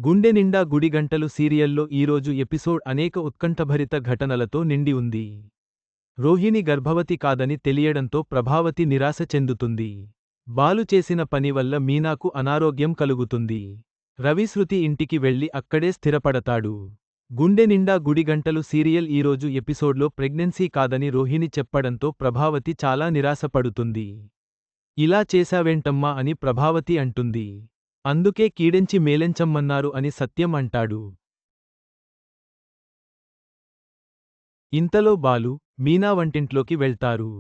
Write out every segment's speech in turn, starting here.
గుండె నిండా గుడిగంటలు సీరియల్లో ఈరోజు ఎపిసోడ్ అనేక ఉత్కంఠభరిత ఘటనలతో నిండి ఉంది. రోహిణి గర్భవతి కాదని తెలియడంతో ప్రభావతి నిరాశ చెందుతుంది. బాలు చేసిన పని వల్ల మీనాకు అనారోగ్యం కలుగుతుంది. రవి శృతి ఇంటికి వెళ్లి అక్కడే స్థిరపడతాడు. గుండె నిండా గుడిగంటలు సీరియల్ ఈరోజు ఎపిసోడ్లో ప్రెగ్నెన్సీ కాదని రోహిణి చెప్పడంతో ప్రభావతి చాలా నిరాశపడుతుంది. ఇలా చేశావేంటమ్మా అని ప్రభావతి అంటుంది. అందుకే కీడెంచి మేలెంచమ్మన్నారు అని సత్యం అంటాడు. ఇంతలో బాలు, మీనా వంటింట్లోకి వెళ్తారు.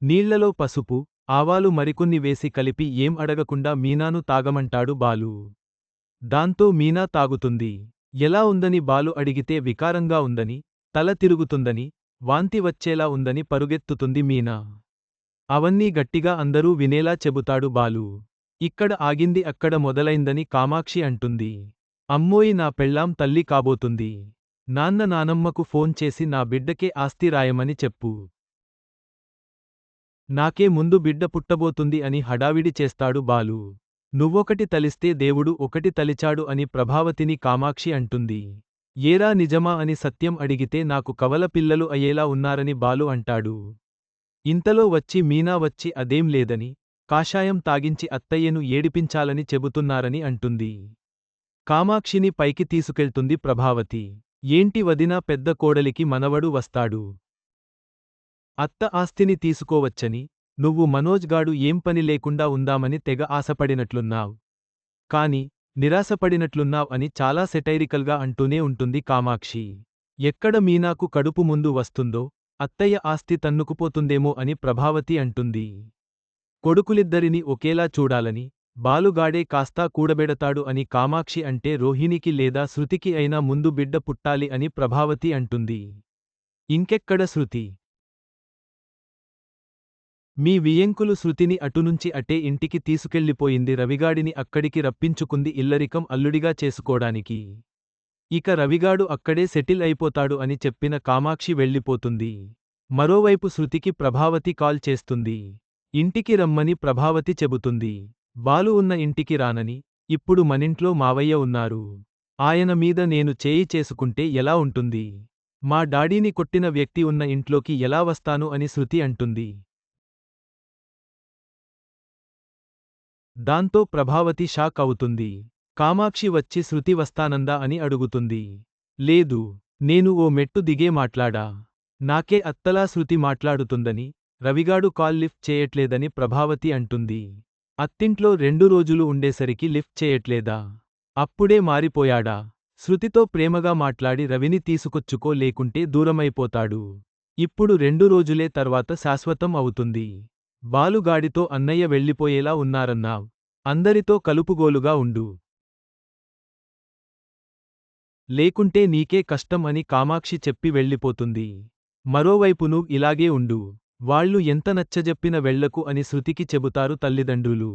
నీళ్లలో పసుపు, ఆవాలు మరికొన్ని వేసి కలిపి ఏం అడగకుండా మీనాను తాగమంటాడు బాలు. దాంతో మీనా తాగుతుంది. ఎలా ఉందని బాలు అడిగితే వికారంగా ఉందని, తల తిరుగుతుందని, వాంతి వచ్చేలా ఉందని పరుగెత్తుతుంది మీనా. అవన్నీ గట్టిగా అందరూ వినేలా చెబుతాడు బాలు. ఇక్కడ ఆగింది అక్కడ మొదలైందని కామాక్షి అంటుంది. అమ్మోయి నా పెళ్ళాం తల్లి కాబోతుంది. నాన్నమ్మకు ఫోన్ చేసి నా బిడ్డకే ఆస్తి రాయమని చెప్పు. నాకే ముందు బిడ్డ పుట్టబోతుంది అని హడావిడి చేస్తాడు బాలు. నువ్వొకటి తలిస్తే దేవుడు ఒకటి తలిచాడు అని ప్రభావతిని కామాక్షి అంటుంది. ఏరా నిజమా అని సత్యం అడిగితే నాకు కవల పిల్లలు అయ్యేలా ఉన్నారని బాలు అంటాడు. ఇంతలో వచ్చి మీనా వచ్చి అదేం లేదని, కాషాయం తాగించి అత్తయ్యను ఏడిపించాలని చెబుతున్నారని అంటుంది. కామాక్షిని పైకి తీసుకెళ్తుంది ప్రభావతి. ఏంటి వదినా, పెద్ద కోడలికి మనవడు వస్తాడు. అత్త ఆస్తిని తీసుకోవచ్చని, నువ్వు మనోజ్ గాడు ఏం పని లేకుండా ఉందామని తెగ ఆశపడినట్లున్నావ్. కాని నిరాశపడినట్లున్నావ్ అని చాలా సెటైరికల్గా అంటూనే ఉంటుంది కామాక్షి. ఎక్కడ మీనాకు కడుపు ముందు వస్తుందో, అత్తయ్య ఆస్తి తన్నుకుపోతుందేమో అని ప్రభావతి అంటుంది. కొడుకులిద్దరినీ ఒకేలా చూడాలని, బాలుగాడే కాస్తా కూడబెడతాడు అని కామాక్షి అంటే రోహిణికి లేదా శృతికి అయినా ముందు బిడ్డ పుట్టాలి అని ప్రభావతి అంటుంది. ఇంకెక్కడ శృతి? మీ వియ్యంకులు శృతిని అటునుంచి అటే ఇంటికి తీసుకెళ్ళిపోయింది. రవిగాడిని అక్కడికి రప్పించుకుంది ఇల్లరికం అల్లుడిగా చేసుకోడానికి. ఇక రవిగాడు అక్కడే సెటిల్ అయిపోతాడు అని చెప్పిన కామాక్షి వెళ్ళిపోతుంది. మరోవైపు శృతికి ప్రభావతి కాల్ చేస్తుంది. ఇంటికి రమ్మని ప్రభావతి చెబుతుంది. బాలు ఉన్న ఇంటికి రానని, ఇప్పుడు మనింట్లో మావయ్య ఉన్నారు. ఆయన మీద నేను చేయి చేసుకుంటే ఎలా ఉంటుంది? మా డాడీని కొట్టిన వ్యక్తి ఉన్న ఇంట్లోకి ఎలా వస్తాను అని శృతి అంటుంది. దాంతో ప్రభావతి షాక్ అవుతుంది. కామాక్షి వచ్చి శృతి వస్తానందా అని అడుగుతుంది. లేదు, నేను ఓ మెట్టు దిగే మాట్లాడా. నాకే అత్తలా శృతి మాట్లాడుతుందని, రవిగాడు కాల్ లిఫ్ట్ చేయట్లేదని ప్రభావతి అంటుంది. అత్తింట్లో 2 రోజులు ఉండేసరికి లిఫ్ట్ చేయట్లేదా? అప్పుడే మారిపోయాడా? శృతితో ప్రేమగా మాట్లాడి రవిని తీసుకొచ్చుకో, లేకుంటే దూరమైపోతాడు. ఇప్పుడు 2 రోజులే తర్వాత శాశ్వతం అవుతుంది. బాలుగాడితో అన్నయ్య వెళ్ళిపోయేలా ఉన్నారన్నావ్. అందరితో కలుపుగోలుగా ఉండు. లేకుంటే నీకే కష్టం అని కామాక్షి చెప్పి వెళ్ళిపోతుంది. మరోవైపును ఇలాగే ఉండు. వాళ్ళు ఎంత నచ్చజెప్పిన వెళ్లకు అని శృతికి చెబుతారు తల్లిదండ్రులు.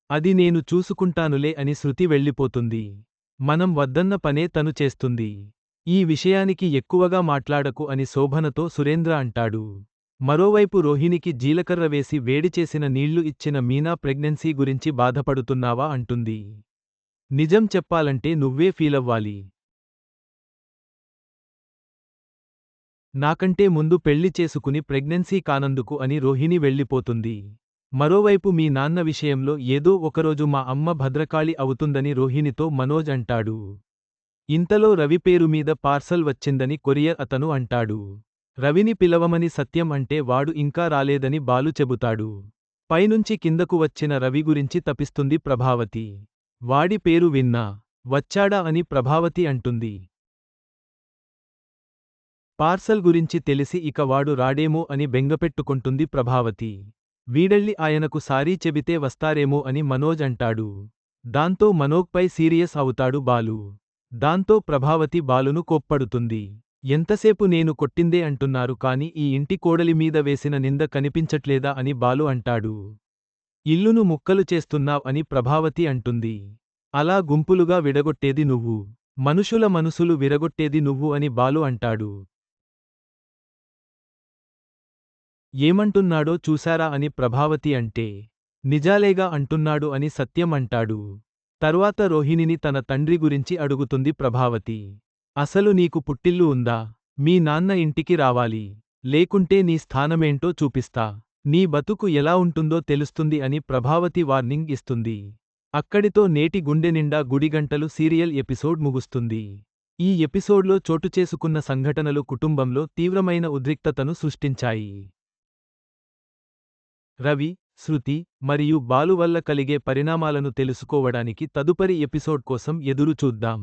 అది నేను చూసుకుంటానులే అని శృతి వెళ్ళిపోతుంది. మనం వద్దన్న పనే తను చేస్తుంది. ఈ విషయానికి ఎక్కువగా మాట్లాడకు అని శోభనతో సురేంద్ర అంటాడు. మరోవైపు రోహిణికి జీలకర్ర వేసి వేడిచేసిన నీళ్లు ఇచ్చిన మీనా ప్రెగ్నెన్సీ గురించి బాధపడుతున్నావా అంటుంది. నిజం చెప్పాలంటే నువ్వే ఫీలవ్వాలి. నాకంటే ముందు పెళ్లి చేసుకుని ప్రెగ్నెన్సీ కానందుకు అని రోహిణి వెళ్ళిపోతుంది. మరోవైపు మీ నాన్న విషయంలో ఏదో ఒకరోజు మా అమ్మ భద్రకాళి అవుతుందని రోహిణితో మనోజ్ అంటాడు. ఇంతలో రవి పేరు మీద పార్సల్ వచ్చిందని కొరియర్ అతను అంటాడు. రవిని పిలవమని సత్యం అంటే వాడు ఇంకా రాలేదని బాలు చెబుతాడు. పైనుంచి కిందకు వచ్చిన రవి గురించి తపిస్తుంది ప్రభావతి. వాడి పేరు విన్నా, వచ్చాడా అని ప్రభావతి అంటుంది. పార్సల్ గురించి తెలిసి ఇక వాడు రాడేమో అని బెంగపెట్టుకుంటుంది ప్రభావతి. వీడెళ్ళి ఆయనకు సారీ చెబితే వస్తారేమో అని మనోజ్ అంటాడు. దాంతో మనోజ్పై సీరియస్ అవుతాడు బాలు. దాంతో ప్రభావతి బాలును కోప్పడుతుంది. ఎంతసేపు నేను కొట్టిందే అంటున్నారు కాని ఈ ఇంటి కోడలి మీద వేసిన నింద కనిపించట్లేదా అని బాలు అంటాడు. ఇల్లును ముక్కలు చేస్తున్నావ్ అని ప్రభావతి అంటుంది. అలా గుంపులుగా విడగొట్టేది నువ్వు, మనుషుల మనసులు విరగొట్టేది నువ్వు అని బాలు అంటాడు. ఏమంటున్నాడో చూశారా అని ప్రభావతి అంటే, నిజాలేగా అంటున్నాడు అని సత్యం అంటాడు. తర్వాత రోహిణిని తన తండ్రి గురించి అడుగుతుంది ప్రభావతి. అసలు నీకు పుట్టిల్లు ఉందా? మీ నాన్న ఇంటికి రావాలి. లేకుంటే నీ స్థానమేంటో చూపిస్తా. నీ బతుకు ఎలా ఉంటుందో తెలుస్తుంది అని ప్రభావతి వార్నింగ్ ఇస్తుంది. అక్కడితో నేటి గుండెనిండా గుడిగంటలు సీరియల్ ఎపిసోడ్ ముగుస్తుంది. ఈ ఎపిసోడ్లో చోటుచేసుకున్న సంఘటనలు కుటుంబంలో తీవ్రమైన ఉద్రిక్తతను సృష్టించాయి. రవి, శృతి మరియు బాలు వల్ల కలిగే పరిణామాలను తెలుసుకోవడానికి తదుపరి ఎపిసోడ్ కోసం ఎదురు చూద్దాం.